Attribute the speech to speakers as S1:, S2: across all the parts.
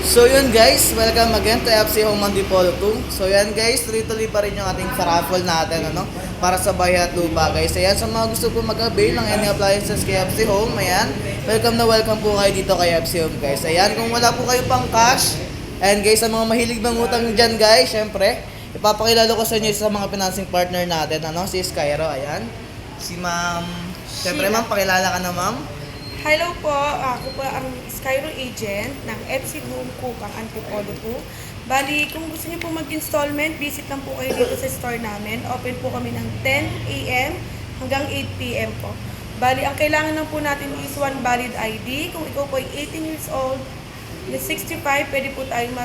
S1: So yun guys, welcome again to FC Home Antipolo 2. So yan guys, tuloy-tuloy pa rin yung ating raffle natin para sa bahay at lupa guys. Ayan, sa mga gusto po mag-avail ng any appliances kay FC Home, ayan, welcome na welcome po kayo dito kay FC Home guys. Ayan, kung wala po kayo pang cash, and guys, sa mga mahilig mangutang dyan guys, syempre, ipapakilala ko sa inyo sa mga financing partner natin, si Skyro, ayan. Si ma'am, syempre ma'am, pakilala ka na ma'am.
S2: Hello po, ako po ang Skyro agent ng FC Home Kupang Antipolo po. Bali, kung gusto niyo po mag-installment, visit lang po kayo dito sa store namin. Open po kami ng 10 a.m. hanggang 8 p.m. po. Bali, ang kailangan lang po natin is one valid ID. Kung ikaw po ay 18 years old, 65, pwede po tayong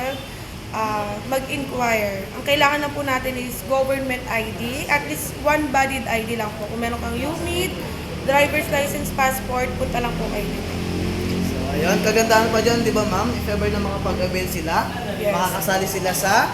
S2: mag-inquire. Ang kailangan lang po natin is government ID. At least one valid ID lang po. Kung meron kang unit, driver's license, passport, punta lang po kayo dito.
S1: So, ayun, kagandahan pa dyan, di ba ma'am? If ever na makapag-avail sila,
S2: Yes.
S1: makakasali sila sa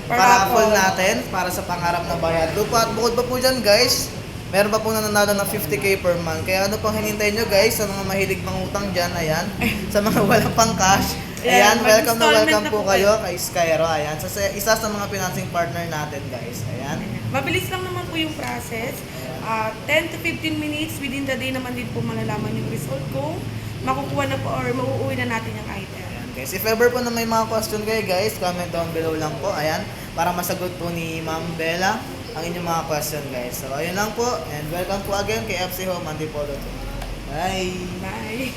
S2: Paraffle.
S1: paraffle natin para sa pangarap na bahay at lupa. At bukod pa po dyan guys, meron pa po nananalo ng 50k per month. Kaya ano pang hinintay nyo guys, sa mga mahilig mangutang dyan, ayan, sa mga walang pang cash, ayan, welcome na welcome po kayo kay Skyro, ayan. So, isa sa mga financing partner natin guys, ayan.
S2: Mabilis lang naman po yung process. 10 to 15 minutes within the day naman din po malalaman yung result kung makukuha na po or mauuwi na natin yung item.
S1: Ayan, guys. If ever po na may mga question kayo guys, comment down below lang po. Ayan, para masagot po ni Ma'am Bella ang inyong mga question guys. So ayun lang po and welcome po again kay FC Home Antipolo 2. Bye!
S2: Bye!